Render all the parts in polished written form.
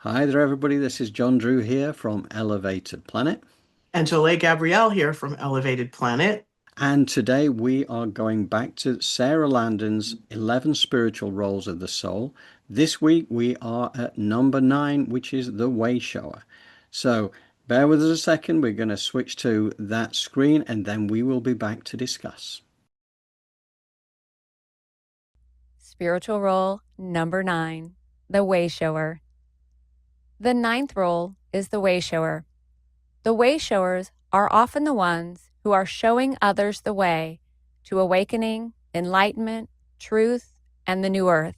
Hi there, everybody. This is John Drew here from Elevated Planet. And Jolé Gabrielle here from Elevated Planet. And today we are going back to Sara Landon's 11 Spiritual Roles of the Soul. This week we are at number 9, which is the Way Shower. So bear with us a second. We're going to switch to that screen and then we will be back to discuss. Spiritual role number 9, the way shower. The ninth role is the way shower. The way showers are often the ones who are showing others the way to awakening, enlightenment, truth, and the new earth.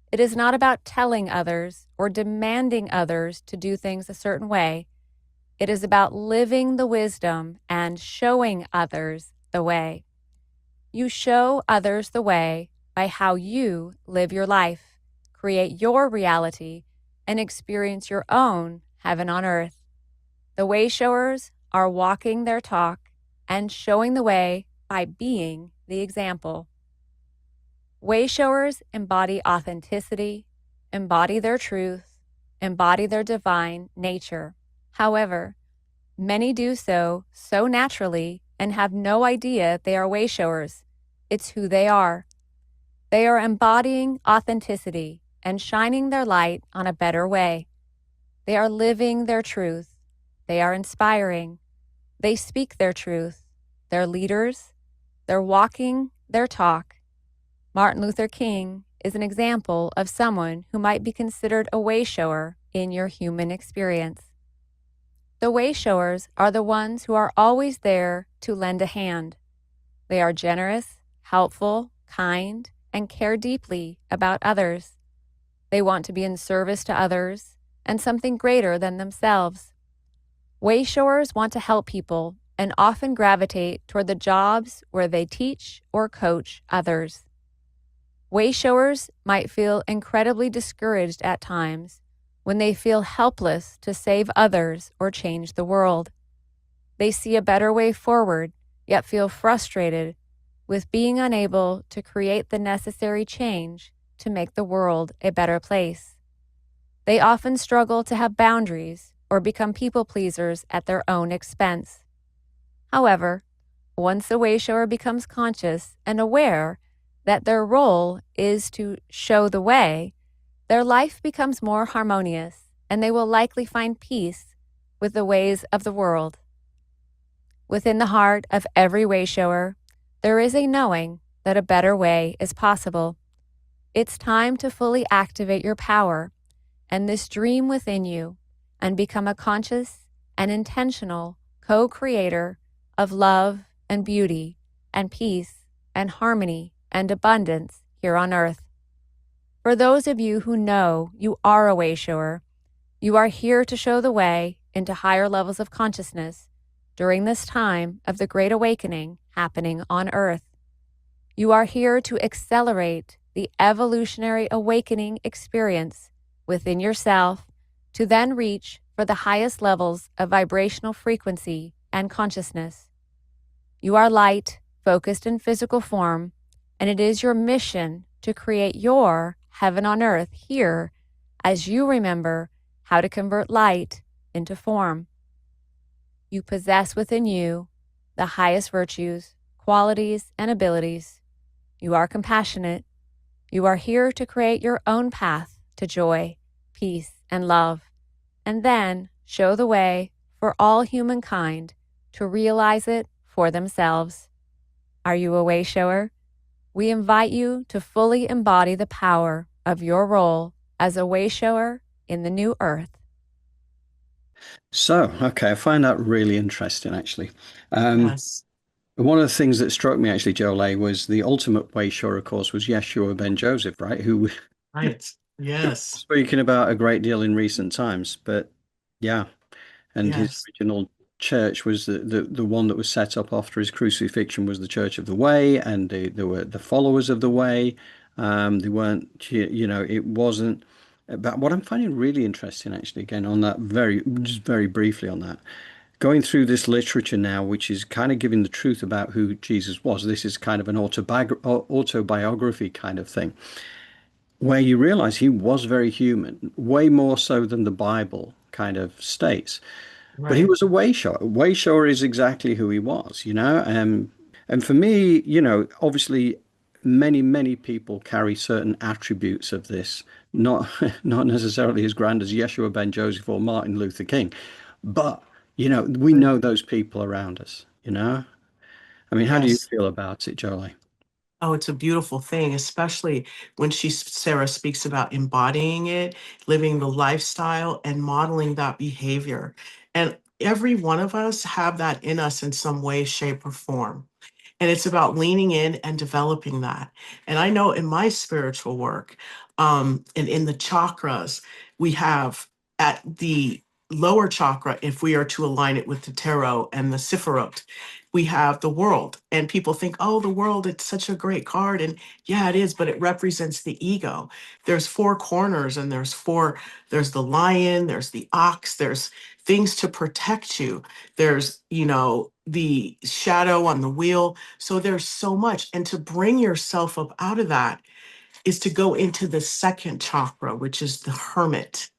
It is not about telling others or demanding others to do things a certain way. It is about living the wisdom and showing others the way. You show others the way by how you live your life, create your reality, and experience your own heaven on earth. The way showers are walking their talk and showing the way by being the example. Way showers embody authenticity, embody their truth, embody their divine nature. However, many do so naturally and have no idea they are way showers. It's who they are. They are embodying authenticity and shining their light on a better way. They are living their truth. They are inspiring. They speak their truth. They're leaders. They're walking their talk. Martin Luther King is an example of someone who might be considered a way shower in your human experience. The way showers are the ones who are always there to lend a hand. They are generous, helpful, kind, and care deeply about others. They want to be in service to others and something greater than themselves. Way showers want to help people and often gravitate toward the jobs where they teach or coach others. Way showers might feel incredibly discouraged at times when they feel helpless to save others or change the world. They see a better way forward, yet feel frustrated with being unable to create the necessary change to make the world a better place. They often struggle to have boundaries or become people pleasers at their own expense. However, once a way shower becomes conscious and aware that their role is to show the way, their life becomes more harmonious and they will likely find peace with the ways of the world. Within the heart of every way shower, there is a knowing that a better way is possible. It's time to fully activate your power and this dream within you and become a conscious and intentional co-creator of love and beauty and peace and harmony and abundance here on earth. For those of you who know you are a way shower, you are here to show the way into higher levels of consciousness during this time of the Great Awakening happening on earth. You are here to accelerate the evolutionary awakening experience within yourself to then reach for the highest levels of vibrational frequency and consciousness. You are light, focused in physical form, and it is your mission to create your heaven on earth here as you remember how to convert light into form. You possess within you the highest virtues, qualities, and abilities. You are compassionate. You are here to create your own path to joy, peace, and love, and then show the way for all humankind to realize it for themselves. Are you a way shower? We invite you to fully embody the power of your role as a way shower in the new earth. So, okay, I find that really interesting actually. Um, Yes. One of the things that struck me actually, Jolé, was the ultimate way shower, of course, was Yeshua ben Joseph, right? Who Right. Yes. spoken about a great deal in recent times. But yeah, and his Yes. original church was the one that was set up after his crucifixion was the Church of the Way, and they were the followers of the Way. They weren't, it wasn't. But what I'm finding really interesting, actually, again, on that just very briefly on that, going through this literature now, which is kind of giving the truth about who Jesus was. This is kind of an autobiography kind of thing. where you realize he was very human, way more so than the Bible kind of states. But he Right. was a way shower. Way shower is exactly who he was, you know. And for me, you know, obviously, many people carry certain attributes of this, not not necessarily as grand as Yeshua ben Joseph or Martin Luther King, but you know, we Right. know those people around us, you know. I mean, how do you Yes. feel about it, Jolie? Oh, it's a beautiful thing, especially when Sarah speaks about embodying it, living the lifestyle, and modeling that behavior. And every one of us have that in us in some way, shape, or form. And it's about leaning in and developing that. And I know in my spiritual work, and in the chakras, we have at the lower chakra, if we are to align it with the tarot and the Sephiroth, we have the world. And people think, oh, the world, it's such a great card. And yeah, it is, but it represents the ego. There's four corners, and there's the lion, there's the ox, there's things to protect you. There's, the shadow on the wheel. So there's so much. And to bring yourself up out of that is to go into the second chakra, which is the hermit,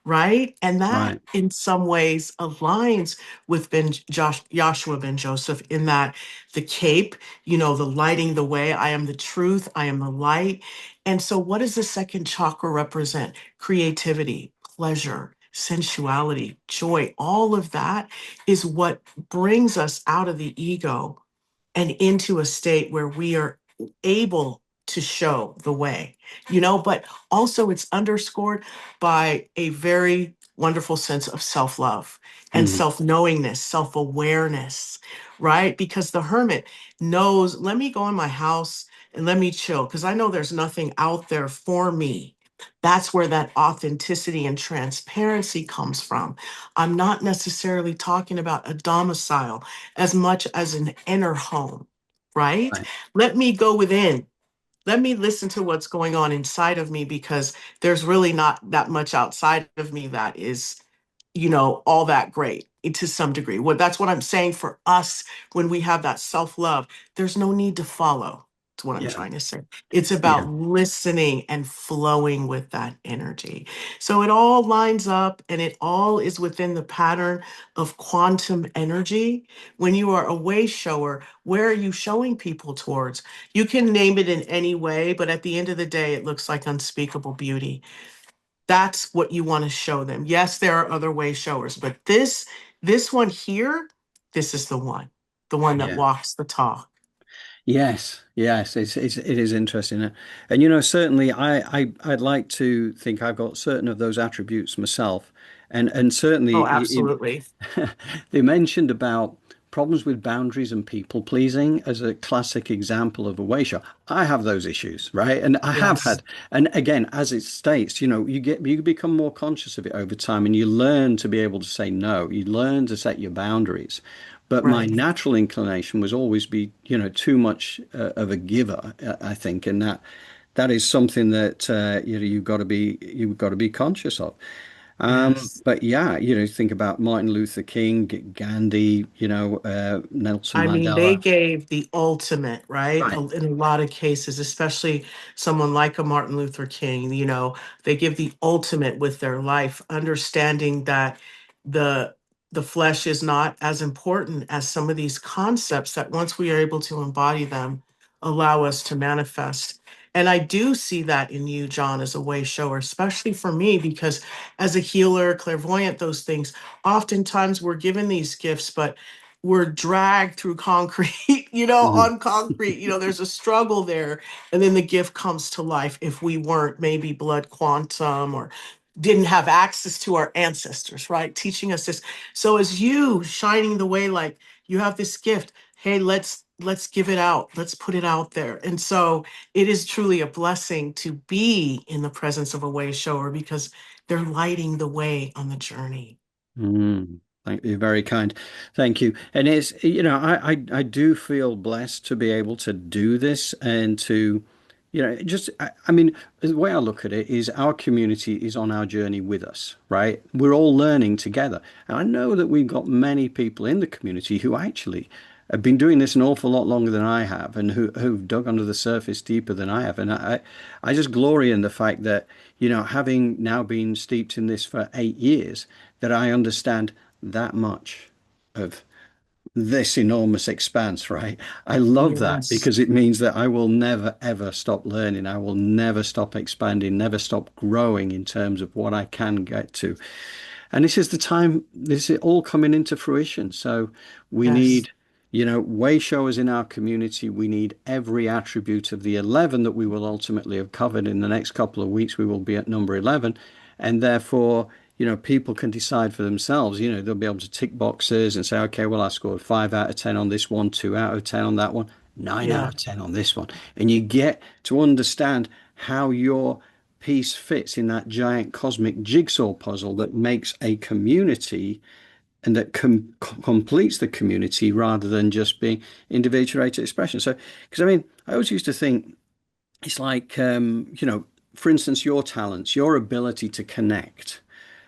right? And that Right. in some ways aligns with Joshua ben Joseph in that the cape, the lighting the way. I am the truth, I am the light. And so what does the second chakra represent? Creativity, pleasure, sensuality, joy, all of that is what brings us out of the ego and into a state where we are able to show the way, but also it's underscored by a very wonderful sense of self love and Mhm. self knowingness, self awareness, right? Because the hermit knows, let me go in my house and let me chill because I know there's nothing out there for me. That's where that authenticity and transparency comes from. I'm not necessarily talking about a domicile as much as an inner home, right? Right. Let me go within. Let me listen to what's going on inside of me because there's really not that much outside of me that is, all that great to some degree. That's what I'm saying for us when we have that self-love. There's no need to follow. That's what I'm Yeah. trying to say. It's Yeah. about listening and flowing with that energy. So it all lines up and it all is within the pattern of quantum energy. When you are a way shower, where are you showing people towards? You can name it in any way, but at the end of the day, it looks like unspeakable beauty. That's what you want to show them. Yes, there are other way showers, but this one here, this is the one that Yeah. walks the talk. Yes, yes, it is interesting, and you know certainly I'd like to think I've got certain of those attributes myself, and certainly Oh, absolutely. they mentioned about problems with boundaries and people pleasing as a classic example of a wayshow. I have those issues, right? And I have Yes, had, and again, as it states, you know, you become more conscious of it over time, and you learn to be able to say no. You learn to set your boundaries. But my right. natural inclination was always be, you know, too much of a giver, I think, and that is something that you know you've got to be conscious of. Yes. But yeah, you know, think about Martin Luther King, Gandhi, you know, Nelson I mean, they Mandela. gave the ultimate, right? Right. In a lot of cases, especially someone like a Martin Luther King, they give the ultimate with their life, understanding that the the flesh is not as important as some of these concepts that once we are able to embody them, allow us to manifest. And I do see that in you, John, as a way shower, especially for me, because as a healer, clairvoyant, those things, oftentimes we're given these gifts, but we're dragged through concrete, Mhm. on concrete, there's a struggle there. And then the gift comes to life if we weren't maybe blood quantum or didn't have access to our ancestors, right? Teaching us this. So as you shining the way, like you have this gift, hey, let's give it out. Let's put it out there. And so it is truly a blessing to be in the presence of a way shower because they're lighting the way on the journey. Mm, thank you, very kind. Thank you. And it's, you know, I do feel blessed to be able to do this and to, you know, just, I mean, the way I look at it is our community is on our journey with us, right? We're all learning together. And I know that we've got many people in the community who actually have been doing this an awful lot longer than I have, and who've dug under the surface deeper than I have. And I just glory in the fact that, having now been steeped in this for 8 years, that I understand that much of this enormous expanse, right? I love that Yes. because it means that I will never ever stop learning. I will never stop expanding, never stop growing in terms of what I can get to. And this is the time, this is all coming into fruition. So we Yes. need, way showers in our community. We need every attribute of the 11 that we will ultimately have covered in the next couple of weeks. We will be at number 11. And therefore, people can decide for themselves. They'll be able to tick boxes and say, okay, well, I scored 5 out of 10 on this one, 2 out of 10 on that one, nine out Yeah. of 10 on this one. And you get to understand how your piece fits in that giant cosmic jigsaw puzzle that makes a community and that completes the community rather than just being individuated expression. So, because I mean, I always used to think it's like, for instance, your talents, your ability to connect.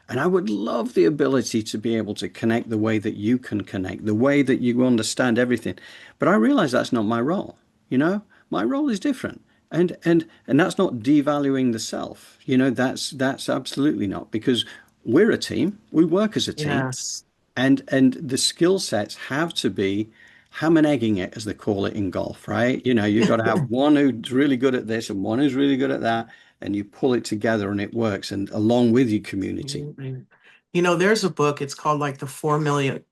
And I would love the ability to be able to connect the way that you can connect, the way that you understand everything. But I realize that's not my role. My role is different. And that's not devaluing the self. That's absolutely not, because we're a team. We work as a team. Yes. And the skill sets have to be ham and egging it, as they call it in golf, right? You've got to have one who's really good at this and one who's really good at that, and you pull it together and it works, and along with your community. Absolutely. There's a book, it's called like the 4 Minute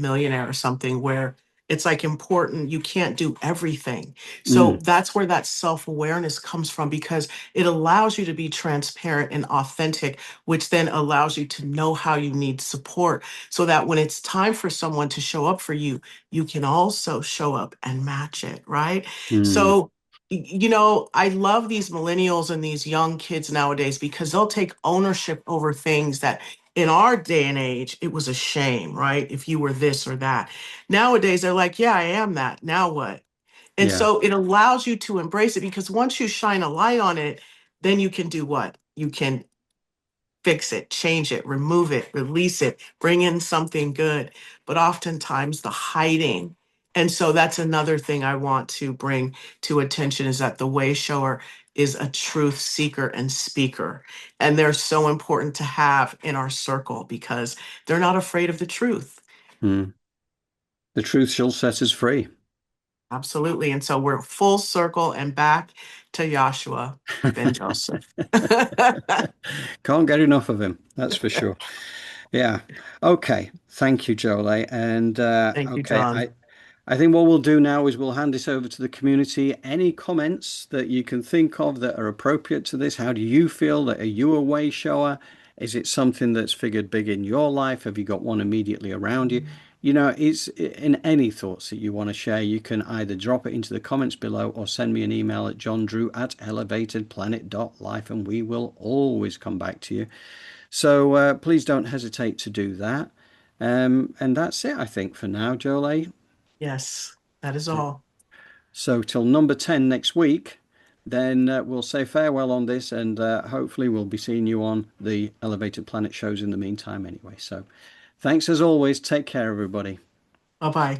Millionaire or something, where it's like important, you can't do everything. So Mm, that's where that self-awareness comes from, because it allows you to be transparent and authentic, which then allows you to know how you need support so that when it's time for someone to show up for you, you can also show up and match it, right? mm, So I love these millennials and these young kids nowadays because they'll take ownership over things that in our day and age, it was a shame, right? If you were this or that. Nowadays, they're like, yeah, I am that. Now what? And yeah. so it allows you to embrace it, because once you shine a light on it, then you can do what? You can fix it, change it, remove it, release it, bring in something good. But oftentimes the hiding. And so that's another thing I want to bring to attention, is that the way shower is a truth seeker and speaker. And they're so important to have in our circle because they're not afraid of the truth. Mm. The truth shall set us free. Absolutely. And so we're full circle and back to Joshua, then Joseph. Can't get enough of him, that's for sure. Yeah. Okay. Thank you, Jolie. And Thank you, okay, John. I think what we'll do now is we'll hand this over to the community. Any comments that you can think of that are appropriate to this? How do you feel? That are you a way shower? Is it something that's figured big in your life? Have you got one immediately around you? It's in any thoughts that you want to share. You can either drop it into the comments below or send me an email at johndrew@elevatedplanet.life, and we will always come back to you. So please don't hesitate to do that. And that's it, I think, for now, Jolie. Yes, that is all. So till number 10 next week, then we'll say farewell on this, and hopefully we'll be seeing you on the Elevated Planet shows in the meantime anyway. So thanks as always. Take care, everybody. Bye bye.